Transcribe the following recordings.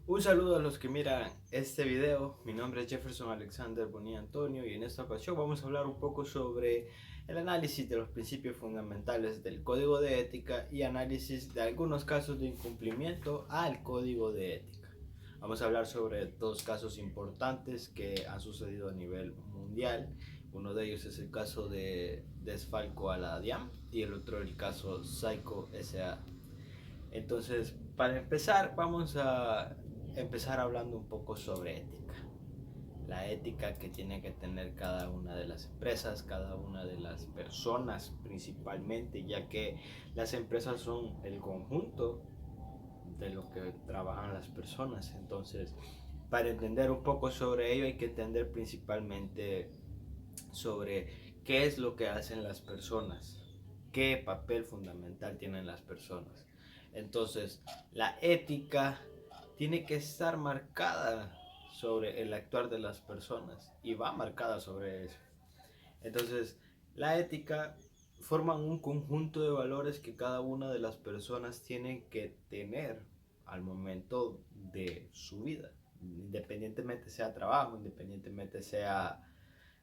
Un saludo a los que miran este video. Mi nombre es Jefferson Alexander Bonilla Antonio y en esta ocasión vamos a hablar un poco sobre el análisis de los principios fundamentales del código de ética y análisis de algunos casos de incumplimiento al código de ética. Vamos a hablar sobre dos casos importantes que han sucedido a nivel mundial. Uno de ellos es el caso de Desfalco a la DIAN y el otro el caso Psycho SA. Entonces, para empezar, vamos a empezar hablando un poco sobre ética. La ética que tiene que tener cada una de las empresas, cada una de las personas principalmente, ya que las empresas son el conjunto de lo que trabajan las personas. Entonces, para entender un poco sobre ello hay que entender principalmente sobre qué es lo que hacen las personas, qué papel fundamental tienen las personas. Entonces, la ética tiene que estar marcada sobre el actuar de las personas y va marcada sobre eso. Entonces, la ética forma un conjunto de valores que cada una de las personas tienen que tener al momento de su vida, independientemente sea trabajo, independientemente sea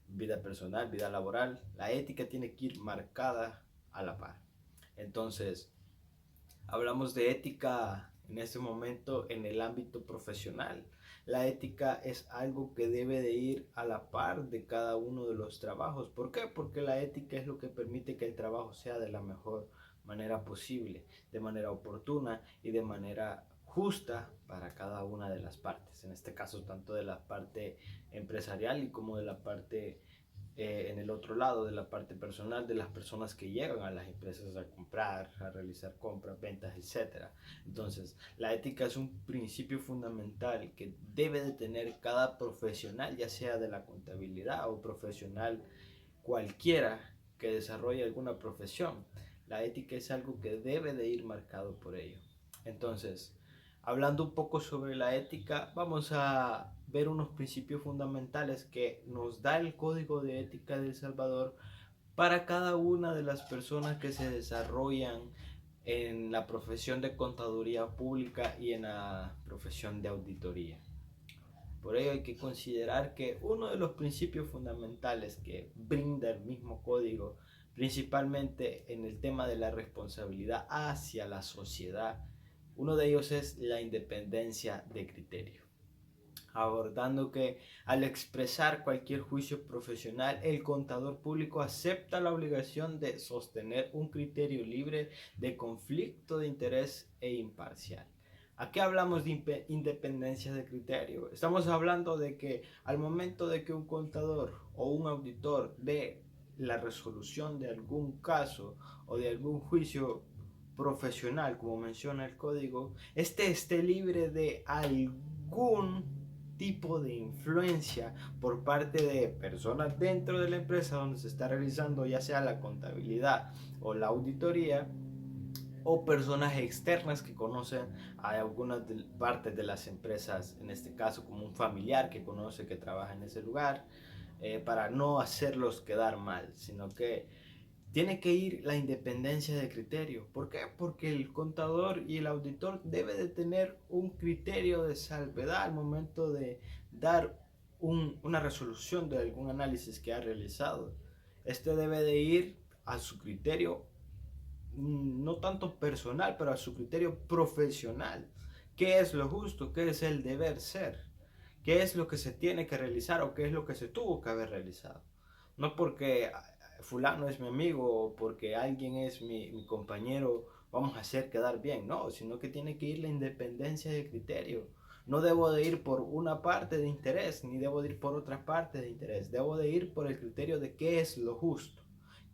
vida personal, vida laboral, la ética tiene que ir marcada a la par. Entonces, hablamos de ética en este momento en el ámbito profesional. La ética es algo que debe de ir a la par de cada uno de los trabajos. ¿Por qué? Porque la ética es lo que permite que el trabajo sea de la mejor manera posible, de manera oportuna y de manera justa para cada una de las partes. En este caso, tanto de la parte empresarial y como de la parte en el otro lado, de la parte personal de las personas que llegan a las empresas a comprar, a realizar compras, ventas, etcétera. Entonces, la ética es un principio fundamental que debe de tener cada profesional, ya sea de la contabilidad o profesional cualquiera que desarrolle alguna profesión. La ética es algo que debe de ir marcado por ello. Entonces, hablando un poco sobre la ética, vamos a ver unos principios fundamentales que nos da el Código de Ética de El Salvador para cada una de las personas que se desarrollan en la profesión de contaduría pública y en la profesión de auditoría. Por ello hay que considerar que uno de los principios fundamentales que brinda el mismo código, principalmente en el tema de la responsabilidad hacia la sociedad, uno de ellos es la independencia de criterio, abordando que al expresar cualquier juicio profesional, el contador público acepta la obligación de sostener un criterio libre de conflicto de interés e imparcial. ¿A qué hablamos de independencia de criterio? Estamos hablando de que al momento de que un contador o un auditor dé la resolución de algún caso o de algún juicio profesional, como menciona el código, este esté libre de algún tipo de influencia por parte de personas dentro de la empresa donde se está realizando ya sea la contabilidad o la auditoría, o personas externas que conocen a algunas partes de las empresas, en este caso como un familiar que conoce que trabaja en ese lugar, para no hacerlos quedar mal, sino que tiene que ir la independencia de criterio. ¿Por qué? Porque el contador y el auditor debe de tener un criterio de salvedad al momento de dar una resolución de algún análisis que ha realizado. Este debe de ir a su criterio, no tanto personal, pero a su criterio profesional. ¿Qué es lo justo? ¿Qué es el deber ser? ¿Qué es lo que se tiene que realizar o qué es lo que se tuvo que haber realizado? No porque fulano es mi amigo o porque alguien es mi compañero vamos a hacer quedar bien, no, sino que tiene que ir la independencia de criterio. No debo de ir por una parte de interés, ni debo de ir por otra parte de interés. Debo de ir por el criterio de qué es lo justo,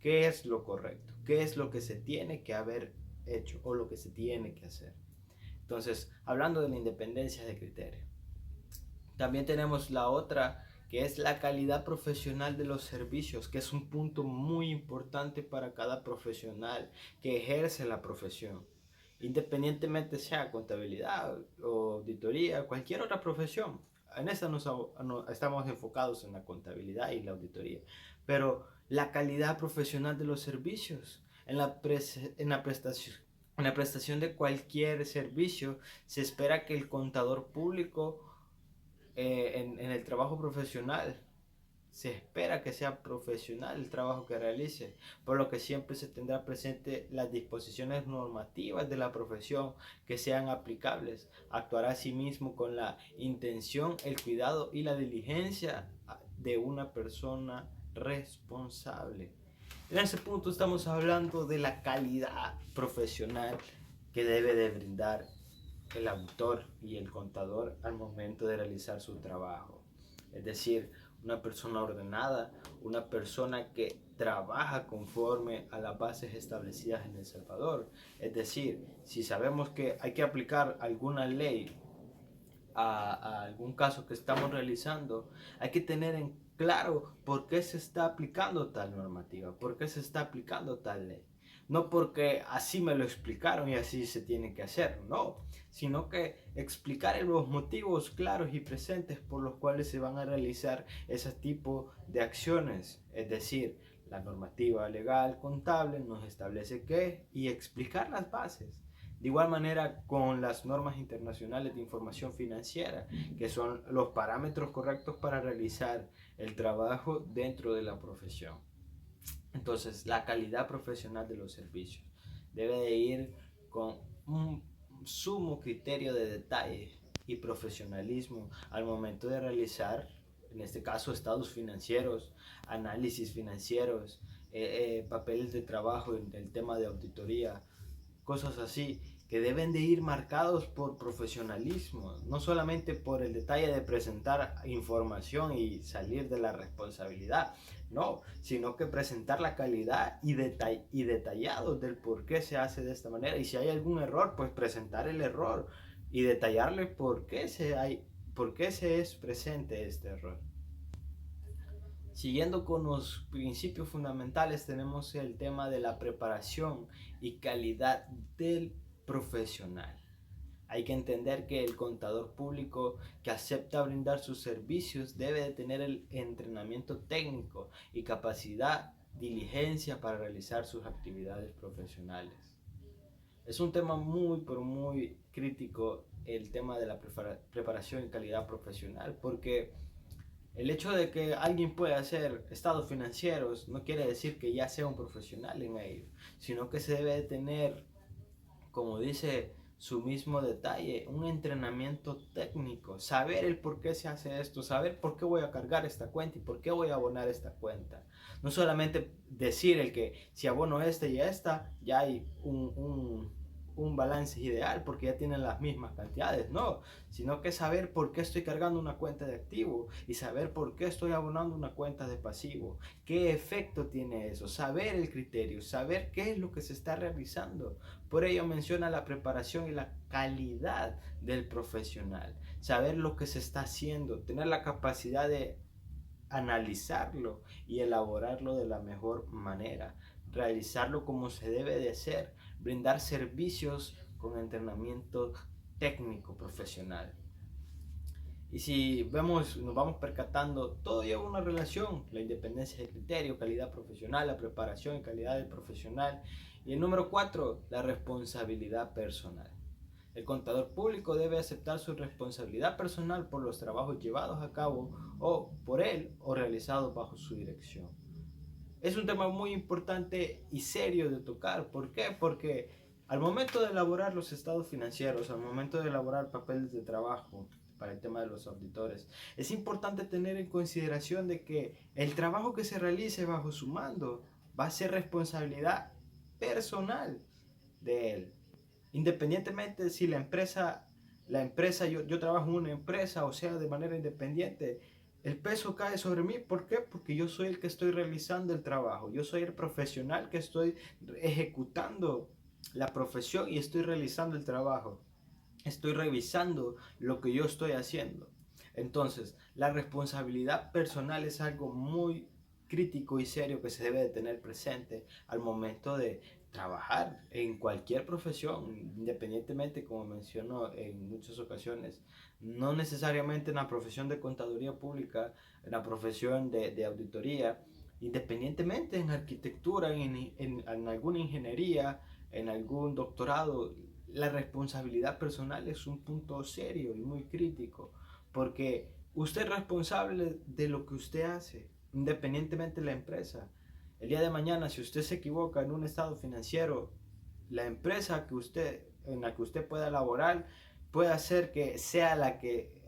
qué es lo correcto, qué es lo que se tiene que haber hecho o lo que se tiene que hacer. Entonces, hablando de la independencia de criterio. También tenemos la otra, que es la calidad profesional de los servicios, que es un punto muy importante para cada profesional que ejerce la profesión. Independientemente sea contabilidad o auditoría, cualquier otra profesión. En esta estamos enfocados en la contabilidad y la auditoría. Pero la calidad profesional de los servicios, en la prestación En la prestación de cualquier servicio se espera que el contador público en el trabajo profesional se espera que sea profesional el trabajo que realice, por lo que siempre se tendrá presente las disposiciones normativas de la profesión que sean aplicables. Actuará asimismo con la intención, el cuidado y la diligencia de una persona responsable. En ese punto estamos hablando de la calidad profesional que debe de brindar el auditor y el contador al momento de realizar su trabajo. Es decir, una persona ordenada, una persona que trabaja conforme a las bases establecidas en El Salvador. Es decir, si sabemos que hay que aplicar alguna ley a algún caso que estamos realizando, hay que tener en claro por qué se está aplicando tal normativa, por qué se está aplicando tal ley. No porque así me lo explicaron y así se tiene que hacer, no, sino que explicar los motivos claros y presentes por los cuales se van a realizar ese tipo de acciones. Es decir, la normativa legal contable nos establece qué y explicar las bases. De igual manera con las normas internacionales de información financiera, que son los parámetros correctos para realizar el trabajo dentro de la profesión. Entonces, la calidad profesional de los servicios debe de ir con un sumo criterio de detalle y profesionalismo al momento de realizar, en este caso, estados financieros, análisis financieros, papeles de trabajo en el tema de auditoría, cosas así, que deben de ir marcados por profesionalismo, no solamente por el detalle de presentar información y salir de la responsabilidad, no, sino que presentar la calidad y detallado del por qué se hace de esta manera. Y si hay algún error, pues presentar el error y detallarle por qué se es presente este error. Siguiendo con los principios fundamentales, tenemos el tema de la preparación y calidad del profesional. Hay que entender que el contador público que acepta brindar sus servicios debe de tener el entrenamiento técnico y capacidad, diligencia para realizar sus actividades profesionales. Es un tema muy, pero muy crítico el tema de la preparación y calidad profesional, porque el hecho de que alguien pueda hacer estados financieros no quiere decir que ya sea un profesional en ello, sino que se debe de tener, como dice su mismo detalle, un entrenamiento técnico, saber el por qué se hace esto, saber por qué voy a cargar esta cuenta y por qué voy a abonar esta cuenta. No solamente decir el que si abono esta y esta, ya hay un balance ideal porque ya tienen las mismas cantidades, no, sino que saber por qué estoy cargando una cuenta de activo y saber por qué estoy abonando una cuenta de pasivo, qué efecto tiene eso, saber el criterio, saber qué es lo que se está realizando. Por ello menciona la preparación y la calidad del profesional, saber lo que se está haciendo, tener la capacidad de analizarlo y elaborarlo de la mejor manera, realizarlo como se debe de hacer, brindar servicios con entrenamiento técnico profesional. Y si vemos, nos vamos percatando, todo lleva una relación, la independencia de criterio, calidad profesional, la preparación y calidad del profesional. Y el número 4, la responsabilidad personal. El contador público debe aceptar su responsabilidad personal por los trabajos llevados a cabo o por él o realizados bajo su dirección. Es un tema muy importante y serio de tocar. ¿Por qué? Porque al momento de elaborar los estados financieros, al momento de elaborar papeles de trabajo para el tema de los auditores, es importante tener en consideración de que el trabajo que se realice bajo su mando va a ser responsabilidad personal de él. Independientemente si yo trabajo en una empresa o sea de manera independiente, el peso cae sobre mí. ¿Por qué? Porque yo soy el que estoy realizando el trabajo, yo soy el profesional que estoy ejecutando la profesión y estoy realizando el trabajo, estoy revisando lo que yo estoy haciendo. Entonces, la responsabilidad personal es algo muy crítico y serio que se debe de tener presente al momento de trabajar en cualquier profesión, independientemente, como menciono en muchas ocasiones, no necesariamente en la profesión de contaduría pública, en la profesión de auditoría, independientemente en arquitectura, en alguna ingeniería, en algún doctorado, la responsabilidad personal es un punto serio y muy crítico, porque usted es responsable de lo que usted hace, independientemente de la empresa. El día de mañana, si usted se equivoca en un estado financiero, la empresa en la que usted pueda laborar puede hacer que sea la que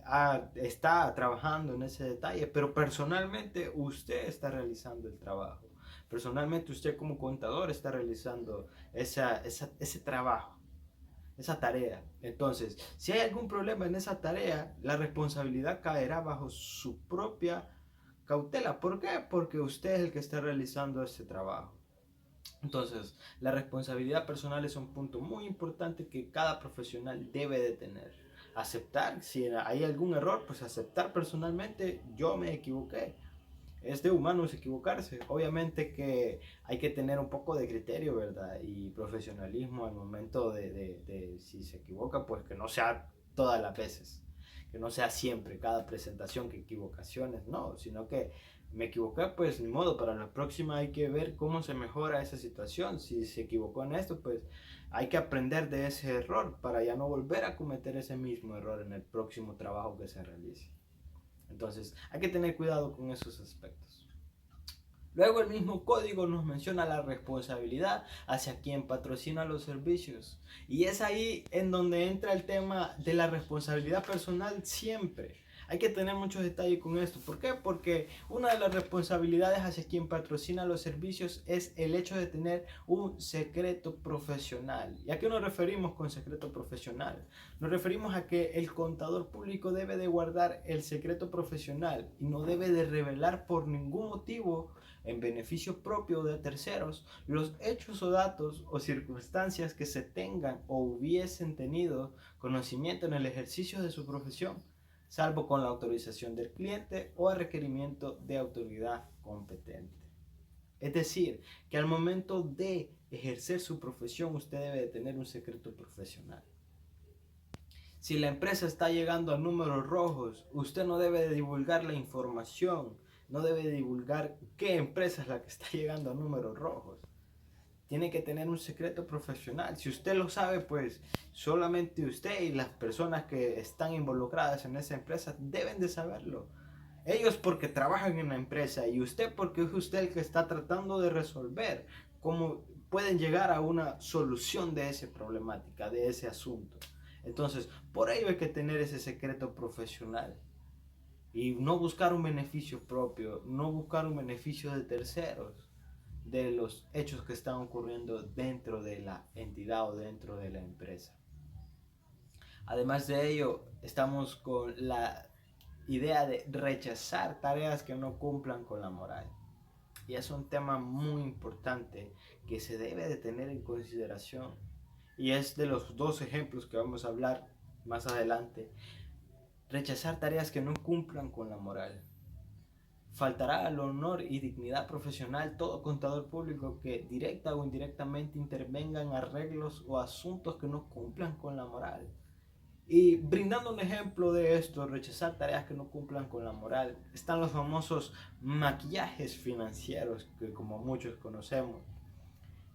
está trabajando en ese detalle, pero personalmente usted está realizando el trabajo. Personalmente usted como contador está realizando ese trabajo, esa tarea. Entonces, si hay algún problema en esa tarea, la responsabilidad caerá bajo su propia cautela. ¿Por qué? Porque usted es el que está realizando ese trabajo. Entonces, la responsabilidad personal es un punto muy importante que cada profesional debe de tener. Aceptar, si hay algún error, pues aceptar personalmente, yo me equivoqué. Es de humanos equivocarse. Obviamente que hay que tener un poco de criterio, ¿verdad? Y profesionalismo al momento de si se equivoca, pues que no sea todas las veces. Que no sea siempre, cada presentación, que equivocaciones, no, sino que me equivoqué, pues ni modo, para la próxima hay que ver cómo se mejora esa situación. Si se equivocó en esto, pues hay que aprender de ese error para ya no volver a cometer ese mismo error en el próximo trabajo que se realice. Entonces, hay que tener cuidado con esos aspectos. Luego el mismo código nos menciona la responsabilidad hacia quien patrocina los servicios. Y es ahí en donde entra el tema de la responsabilidad personal siempre. Hay que tener muchos detalles con esto. ¿Por qué? Porque una de las responsabilidades hacia quien patrocina los servicios es el hecho de tener un secreto profesional. ¿Y a qué nos referimos con secreto profesional? Nos referimos a que el contador público debe de guardar el secreto profesional y no debe de revelar por ningún motivo en beneficio propio de terceros los hechos o datos o circunstancias que se tengan o hubiesen tenido conocimiento en el ejercicio de su profesión, salvo con la autorización del cliente o a requerimiento de autoridad competente. Es decir, que al momento de ejercer su profesión usted debe de tener un secreto profesional. Si la empresa está llegando a números rojos, usted no debe de divulgar la información, no debe de divulgar qué empresa es la que está llegando a números rojos. Tiene que tener un secreto profesional. Si usted lo sabe, pues solamente usted y las personas que están involucradas en esa empresa deben de saberlo. Ellos porque trabajan en la empresa y usted porque es usted el que está tratando de resolver cómo pueden llegar a una solución de esa problemática, de ese asunto. Entonces, por ello hay que tener ese secreto profesional y no buscar un beneficio propio, no buscar un beneficio de terceros, de los hechos que están ocurriendo dentro de la entidad o dentro de la empresa. Además de ello, estamos con la idea de rechazar tareas que no cumplan con la moral. Y es un tema muy importante que se debe de tener en consideración. Y es de los dos ejemplos que vamos a hablar más adelante. Rechazar tareas que no cumplan con la moral. Faltará al honor y dignidad profesional todo contador público que directa o indirectamente intervenga en arreglos o asuntos que no cumplan con la moral. Y brindando un ejemplo de esto, rechazar tareas que no cumplan con la moral, están los famosos maquillajes financieros que como muchos conocemos.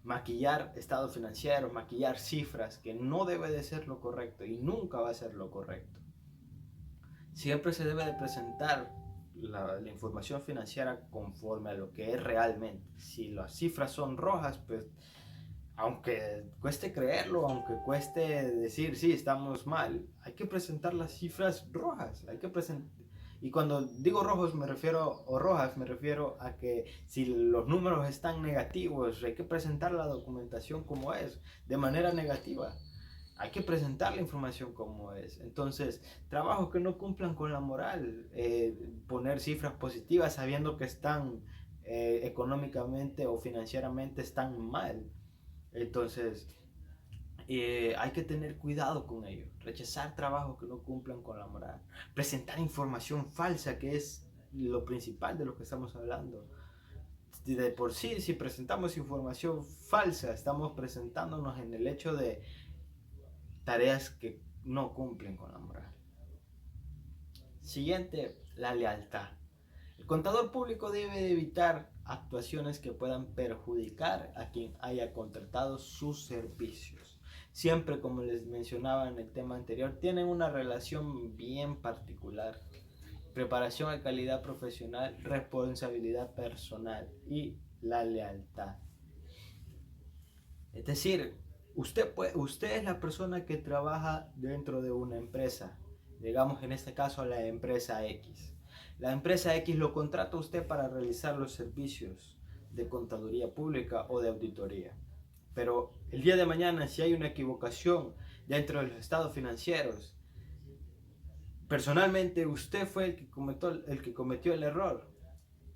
Maquillar estados financieros, maquillar cifras, que no debe de ser lo correcto y nunca va a ser lo correcto. Siempre se debe de presentar la información financiera conforme a lo que es realmente. Si las cifras son rojas, pues aunque cueste creerlo, aunque cueste decir, sí, estamos mal, hay que presentar las cifras rojas, hay que presentar. Y cuando digo rojos me refiero, o rojas, me refiero a que si los números están negativos, hay que presentar la documentación como es, de manera negativa. Hay que presentar la información como es. Entonces, trabajos que no cumplan con la moral, poner cifras positivas sabiendo que están económicamente o financieramente están mal. Entonces, hay que tener cuidado con ello. Rechazar trabajos que no cumplan con la moral. Presentar información falsa, que es lo principal de lo que estamos hablando. De por sí, si presentamos información falsa, estamos presentándonos en el hecho de tareas que no cumplen con la moral. Siguiente, la lealtad. El contador público debe de evitar actuaciones que puedan perjudicar a quien haya contratado sus servicios. Siempre, como les mencionaba en el tema anterior, tienen una relación bien particular. Preparación a calidad profesional, responsabilidad personal y la lealtad. Es decir, usted es la persona que trabaja dentro de una empresa, digamos en este caso la empresa X. La empresa X lo contrata a usted para realizar los servicios de contaduría pública o de auditoría. Pero el día de mañana, si hay una equivocación dentro de los estados financieros, personalmente usted fue el que cometió el error,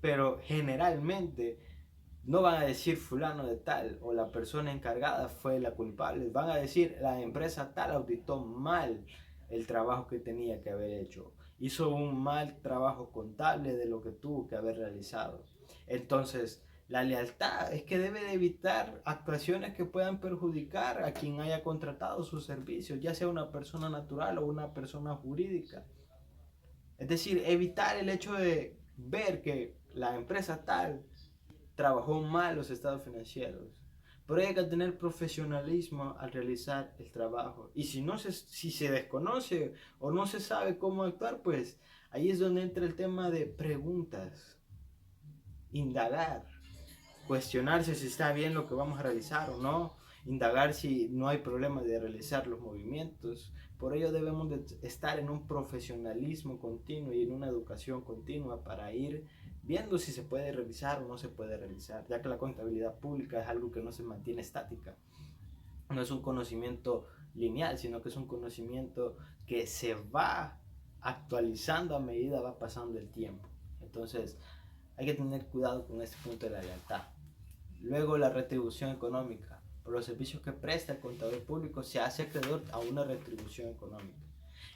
pero generalmente no van a decir fulano de tal o la persona encargada fue la culpable, van a decir la empresa tal auditó mal el trabajo que tenía que haber hecho, hizo un mal trabajo contable de lo que tuvo que haber realizado. Entonces, la lealtad es que debe de evitar actuaciones que puedan perjudicar a quien haya contratado sus servicios, ya sea una persona natural o una persona jurídica. Es decir, evitar el hecho de ver que la empresa tal trabajó mal los estados financieros. Pero hay que tener profesionalismo al realizar el trabajo. Y si se desconoce o no se sabe cómo actuar, pues ahí es donde entra el tema de preguntas, indagar, cuestionarse si está bien lo que vamos a realizar o no, indagar si no hay problema de realizar los movimientos. Por ello debemos de estar en un profesionalismo continuo y en una educación continua para ir viendo si se puede realizar o no se puede realizar, ya que la contabilidad pública es algo que no se mantiene estática. No es un conocimiento lineal, sino que es un conocimiento que se va actualizando a medida va pasando el tiempo. Entonces, hay que tener cuidado con este punto de la lealtad. Luego, la retribución económica. Por los servicios que presta el contador público, se hace acreedor a una retribución económica.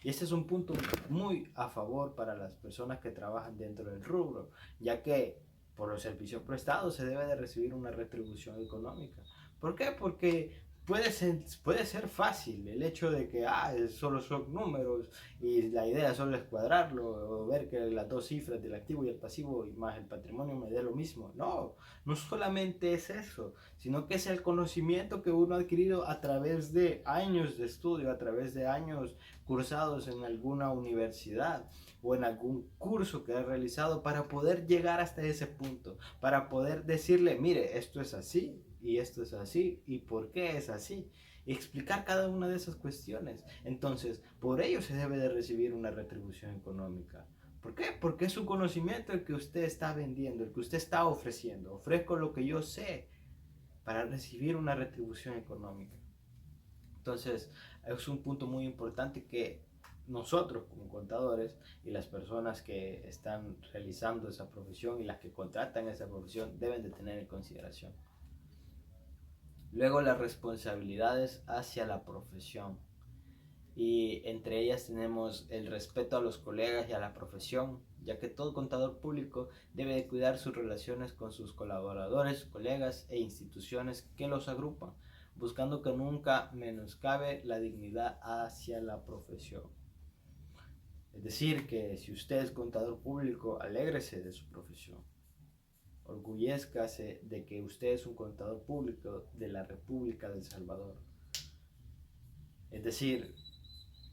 Y este es un punto muy a favor para las personas que trabajan dentro del rubro, ya que por los servicios prestados se debe de recibir una retribución económica. ¿Por qué? Porque puede ser fácil el hecho de que solo son números y la idea solo es cuadrarlo o ver que las dos cifras del activo y el pasivo y más el patrimonio me dé lo mismo. No, no solamente es eso, sino que es el conocimiento que uno ha adquirido a través de años de estudio, a través de años cursados en alguna universidad o en algún curso que ha realizado para poder llegar hasta ese punto, para poder decirle, mire, esto es así y esto es así y por qué es así. Y explicar cada una de esas cuestiones. Entonces, por ello se debe de recibir una retribución económica. ¿Por qué? Porque es su conocimiento el que usted está vendiendo, el que usted está ofreciendo. Ofrezco lo que yo sé para recibir una retribución económica. Entonces, es un punto muy importante que nosotros como contadores y las personas que están realizando esa profesión y las que contratan esa profesión deben de tener en consideración. Luego, las responsabilidades hacia la profesión. Y entre ellas tenemos el respeto a los colegas y a la profesión, ya que todo contador público debe de cuidar sus relaciones con sus colaboradores, colegas e instituciones que los agrupan, buscando que nunca menoscabe la dignidad hacia la profesión. Es decir, que si usted es contador público, alégrese de su profesión. Orgullezcase de que usted es un contador público de la República de El Salvador. Es decir,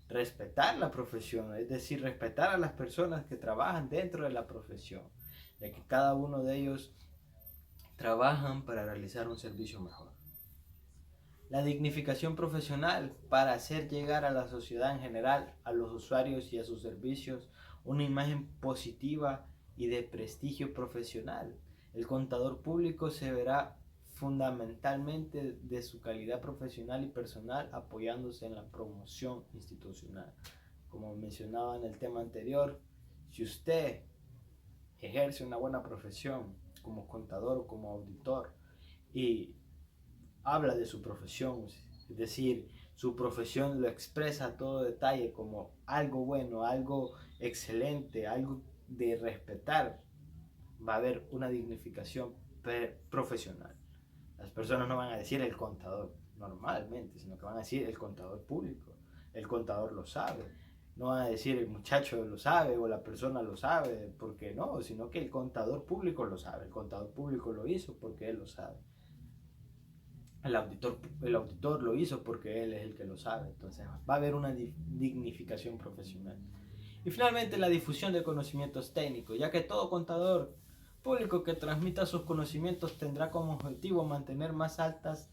respetar la profesión, es decir, respetar a las personas que trabajan dentro de la profesión, ya que cada uno de ellos trabajan para realizar un servicio mejor. La dignificación profesional para hacer llegar a la sociedad en general, a los usuarios y a sus servicios, una imagen positiva y de prestigio profesional. El contador público se verá fundamentalmente de su calidad profesional y personal apoyándose en la promoción institucional. Como mencionaba en el tema anterior, si usted ejerce una buena profesión como contador o como auditor y habla de su profesión, es decir, su profesión lo expresa a todo detalle como algo bueno, algo excelente, algo de respetar, va a haber una dignificación profesional. Las personas no van a decir el contador normalmente, sino que van a decir el contador público. El contador lo sabe. No van a decir el muchacho lo sabe o la persona lo sabe porque no, sino que el contador público lo sabe. El contador público lo hizo porque él lo sabe. El auditor lo hizo porque él es el que lo sabe. Entonces va a haber una dignificación profesional. Y finalmente la difusión de conocimientos técnicos, ya que todo contador público que transmita sus conocimientos tendrá como objetivo mantener más altas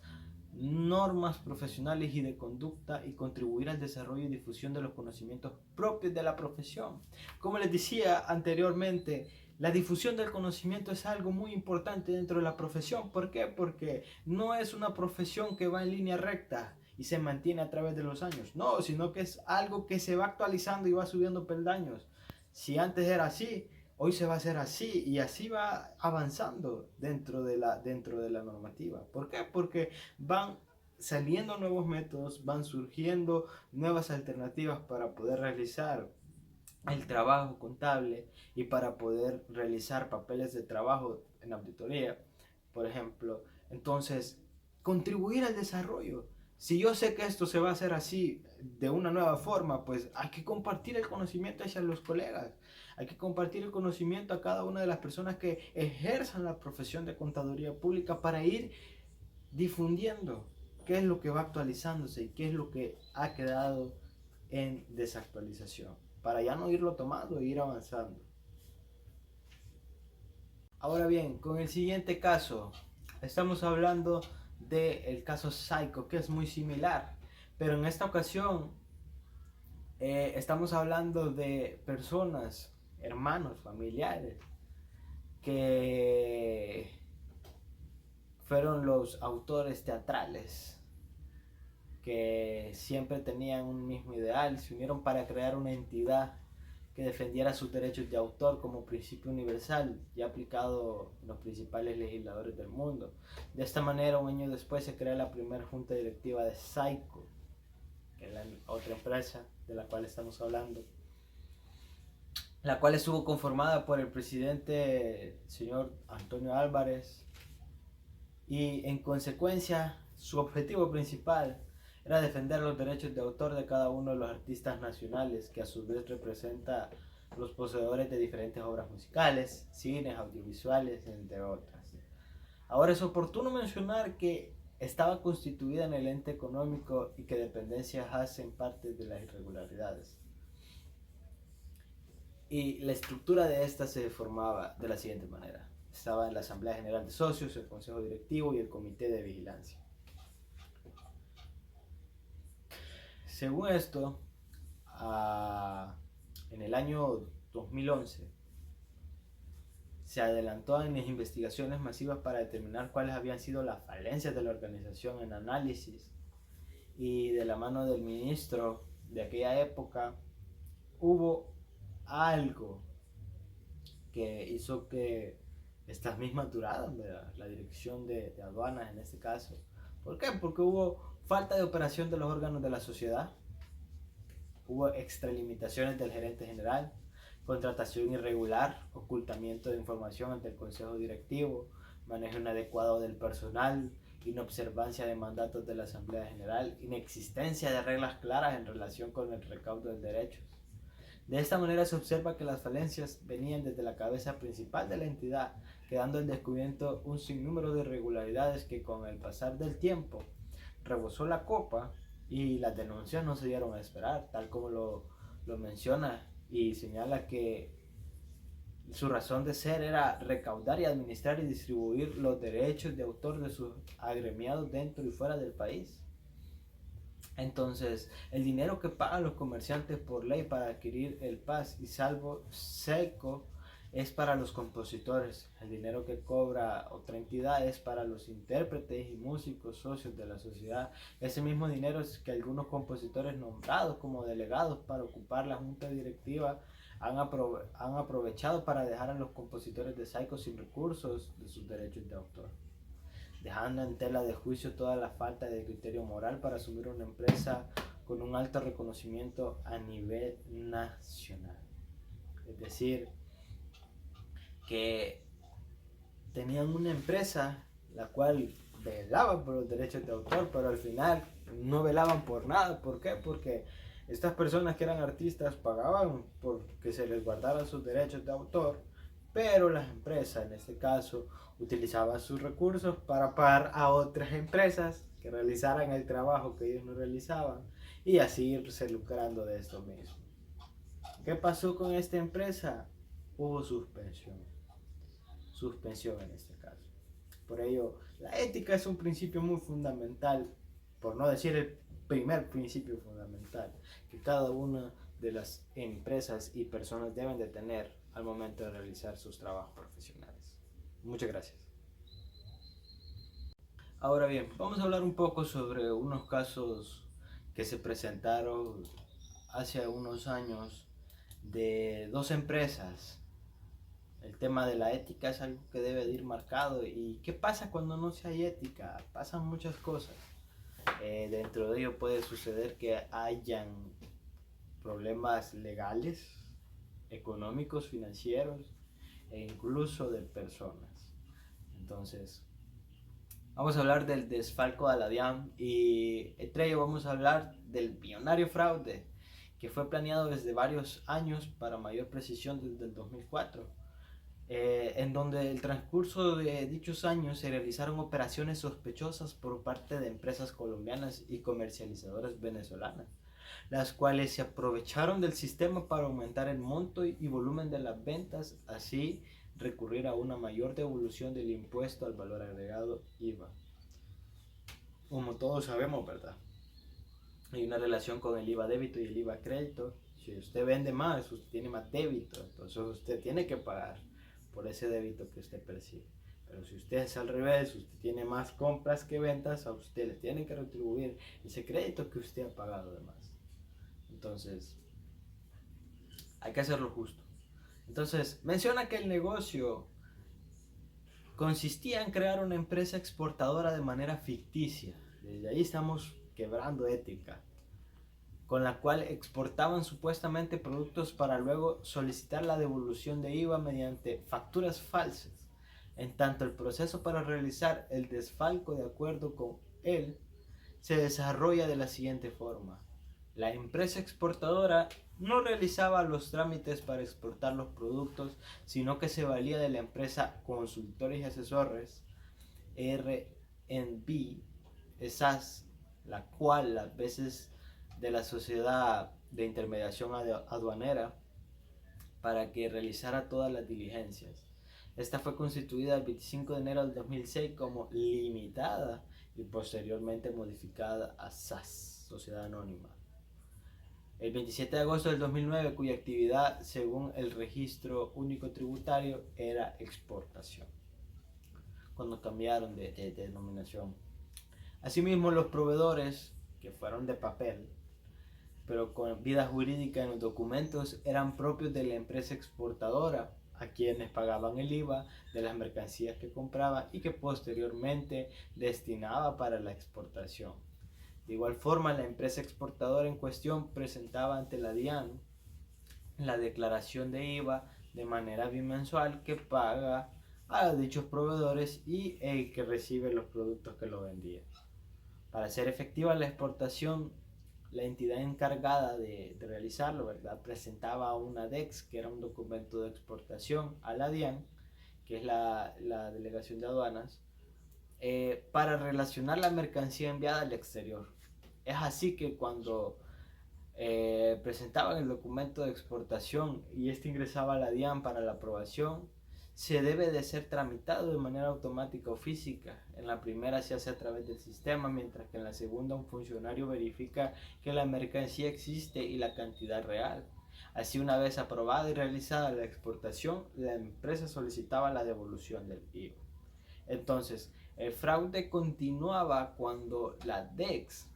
normas profesionales y de conducta y contribuir al desarrollo y difusión de los conocimientos propios de la profesión. Como les decía anteriormente, la difusión del conocimiento es algo muy importante dentro de la profesión. ¿Por qué? Porque no es una profesión que va en línea recta y se mantiene a través de los años. No, sino que es algo que se va actualizando y va subiendo peldaños. Si antes era así, hoy se va a hacer así y así va avanzando dentro de la normativa. ¿Por qué? Porque van saliendo nuevos métodos, van surgiendo nuevas alternativas para poder realizar el trabajo contable y para poder realizar papeles de trabajo en auditoría, por ejemplo. Entonces, contribuir al desarrollo. Si yo sé que esto se va a hacer así, de una nueva forma, pues hay que compartir el conocimiento hacia los colegas. Hay que compartir el conocimiento a cada una de las personas que ejerzan la profesión de contaduría pública para ir difundiendo qué es lo que va actualizándose y qué es lo que ha quedado en desactualización, para ya no irlo tomando e ir avanzando. Ahora bien, con el siguiente caso, estamos hablando del caso Psycho, que es muy similar, pero en esta ocasión estamos hablando de personas, hermanos, familiares, que fueron los autores teatrales, que siempre tenían un mismo ideal, se unieron para crear una entidad que defendiera sus derechos de autor como principio universal y aplicado en los principales legisladores del mundo. De esta manera, un año después se crea la primera junta directiva de Psycho, que es la otra empresa de la cual estamos hablando, la cual estuvo conformada por el presidente señor Antonio Álvarez, y en consecuencia su objetivo principal era defender los derechos de autor de cada uno de los artistas nacionales, que a su vez representa los poseedores de diferentes obras musicales, cines, audiovisuales, entre otras. Ahora es oportuno mencionar que estaba constituida en el ente económico y que dependencias hacen parte de las irregularidades. Y la estructura de esta se formaba de la siguiente manera. Estaba en la Asamblea General de Socios, el Consejo Directivo y el Comité de Vigilancia. Según esto, en el año 2011 se adelantó en las investigaciones masivas para determinar cuáles habían sido las falencias de la organización en análisis, y de la mano del ministro de aquella época hubo algo que hizo que estas mismas duraran, la dirección de aduanas en este caso. ¿Por qué? Porque hubo falta de operación de los órganos de la sociedad, hubo extralimitaciones del gerente general, contratación irregular, ocultamiento de información ante el consejo directivo, manejo inadecuado del personal, inobservancia de mandatos de la Asamblea General, inexistencia de reglas claras en relación con el recaudo de derechos. De esta manera se observa que las falencias venían desde la cabeza principal de la entidad, quedando al descubierto un sinnúmero de irregularidades que con el pasar del tiempo rebosó la copa, y las denuncias no se dieron a esperar, tal como lo menciona y señala que su razón de ser era recaudar y administrar y distribuir los derechos de autor de sus agremiados dentro y fuera del país. Entonces, el dinero que pagan los comerciantes por ley para adquirir el paz y salvo seco es para los compositores. El dinero que cobra otra entidad es para los intérpretes y músicos socios de la sociedad. Ese mismo dinero es que algunos compositores nombrados como delegados para ocupar la junta directiva han aprovechado para dejar a los compositores de Psycho sin recursos de sus derechos de autor, dejando en tela de juicio toda la falta de criterio moral para asumir una empresa con un alto reconocimiento a nivel nacional. Es decir, que tenían una empresa la cual velaba por los derechos de autor, pero al final no velaban por nada. ¿Por qué? Porque Estas personas que eran artistas pagaban por que se les guardaran sus derechos de autor, pero las empresas, en este caso, utilizaban sus recursos para pagar a otras empresas que realizaran el trabajo que ellos no realizaban y así irse lucrando de esto mismo. ¿Qué pasó con esta empresa? Hubo suspensión en este caso. Por ello, la ética es un principio muy fundamental, por no decir el primer principio fundamental, que cada una de las empresas y personas deben de tener al momento de realizar sus trabajos profesionales. Muchas gracias. Ahora bien, vamos a hablar un poco sobre unos casos que se presentaron hace unos años de dos empresas. El tema de la ética es algo que debe de ir marcado. ¿Y qué pasa cuando no se hay ética? Pasan muchas cosas. Dentro de ello puede suceder que hayan problemas legales, económicos, financieros e incluso de personas. Entonces, vamos a hablar del desfalco de la DIAN y entre ello vamos a hablar del millonario fraude que fue planeado desde varios años, para mayor precisión desde el 2004, en donde el transcurso de dichos años se realizaron operaciones sospechosas por parte de empresas colombianas y comercializadoras venezolanas, las cuales se aprovecharon del sistema para aumentar el monto y volumen de las ventas, así recurrir a una mayor devolución del impuesto al valor agregado IVA. Como todos sabemos, ¿verdad? Hay una relación con el IVA débito y el IVA crédito. Si usted vende más, usted tiene más débito, entonces usted tiene que pagar por ese débito que usted percibe. Pero si usted es al revés, usted tiene más compras que ventas, a usted le tienen que retribuir ese crédito que usted ha pagado de más. Entonces, hay que hacerlo justo. Entonces, menciona que el negocio consistía en crear una empresa exportadora de manera ficticia. Desde ahí estamos quebrando ética, con la cual exportaban supuestamente productos para luego solicitar la devolución de IVA mediante facturas falsas. En tanto, el proceso para realizar el desfalco, de acuerdo con él, se desarrolla de la siguiente forma. La empresa exportadora no realizaba los trámites para exportar los productos, sino que se valía de la empresa Consultores y Asesores R&B SAS, la cual a veces de la sociedad de intermediación aduanera, para que realizara todas las diligencias. Esta fue constituida el 25 de enero del 2006 como limitada y posteriormente modificada a SAS, Sociedad Anónima. El 27 de agosto del 2009, cuya actividad, según el registro único tributario, era exportación, cuando cambiaron de denominación. Asimismo, los proveedores, que fueron de papel, pero con vida jurídica en los documentos, eran propios de la empresa exportadora, a quienes pagaban el IVA de las mercancías que compraba y que posteriormente destinaba para la exportación. De igual forma, la empresa exportadora en cuestión presentaba ante la DIAN la declaración de IVA de manera bimensual que paga a dichos proveedores y el que recibe los productos que lo vendía. Para hacer efectiva la exportación, la entidad encargada de realizarlo, ¿verdad?, presentaba una DEX, que era un documento de exportación, a la DIAN, que es la Delegación de Aduanas, para relacionar la mercancía enviada al exterior. Es así que cuando presentaban el documento de exportación y este ingresaba a la DIAN para la aprobación, se debe de ser tramitado de manera automática o física. En la primera se hace a través del sistema, mientras que en la segunda un funcionario verifica que la mercancía existe y la cantidad real. Así, una vez aprobada y realizada la exportación, la empresa solicitaba la devolución del IVA. Entonces, el fraude continuaba cuando la DEX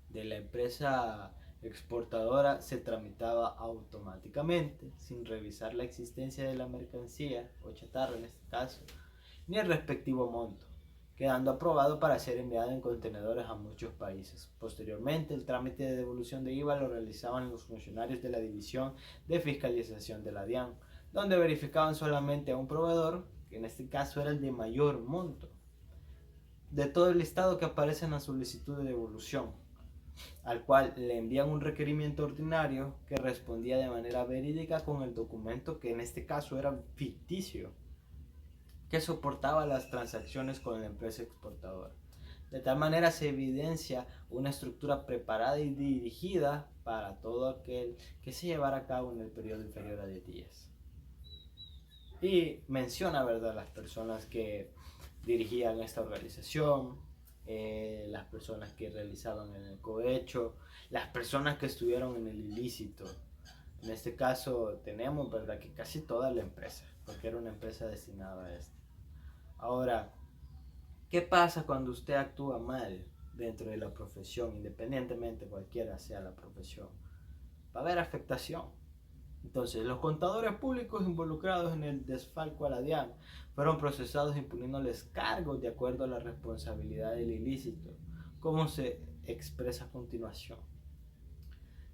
de la empresa exportadora se tramitaba automáticamente, sin revisar la existencia de la mercancía, o chatarra en este caso, ni el respectivo monto, quedando aprobado para ser enviado en contenedores a muchos países. Posteriormente, el trámite de devolución de IVA lo realizaban los funcionarios de la División de Fiscalización de la DIAN, donde verificaban solamente a un proveedor, que en este caso era el de mayor monto, de todo el listado que aparece en la solicitud de devolución. al cual le envían un requerimiento ordinario que respondía de manera verídica con el documento que en este caso era ficticio, que soportaba las transacciones con la empresa exportadora. De tal manera se evidencia una estructura preparada y dirigida para todo aquel que se llevara a cabo en el periodo inferior a 10 días. Y menciona, ¿verdad?, las personas que dirigían esta organización, las personas que realizaban el cohecho, las personas que estuvieron en el ilícito. En este caso tenemos, ¿verdad?, que casi toda la empresa, porque era una empresa destinada a esto. Ahora, ¿qué pasa cuando usted actúa mal dentro de la profesión, independientemente cualquiera sea la profesión? Va a haber afectación. Entonces, los contadores públicos involucrados en el desfalco a la DIAN fueron procesados imponiéndoles cargos de acuerdo a la responsabilidad del ilícito, como se expresa a continuación.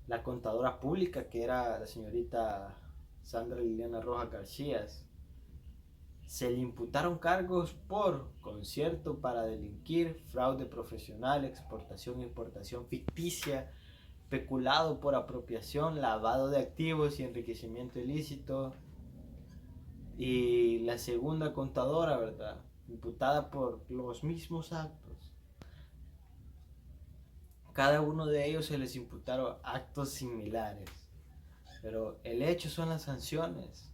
La contadora pública, que era la señorita Sandra Liliana Rojas García, se le imputaron cargos por concierto para delinquir, fraude profesional, exportación e importación ficticia, peculado por apropiación, lavado de activos y enriquecimiento ilícito. Y la segunda contadora, ¿verdad?, imputada por los mismos actos. Cada uno de ellos se les imputaron actos similares. Pero el hecho son las sanciones.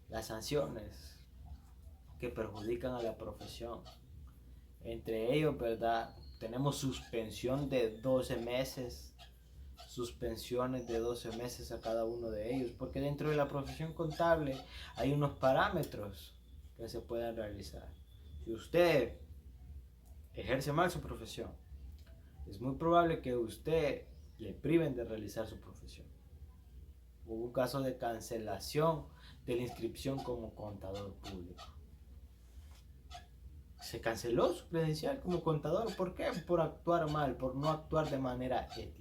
Las sanciones que perjudican a la profesión. Entre ellos, ¿verdad?, tenemos suspensión de 12 meses, suspensiones de 12 meses a cada uno de ellos, porque dentro de la profesión contable hay unos parámetros que se pueden realizar. Si usted ejerce mal su profesión, es muy probable que usted le priven de realizar su profesión. Hubo un caso de cancelación de la inscripción como contador público. Se canceló su credencial como contador. ¿Por qué? Por actuar mal, por no actuar de manera ética.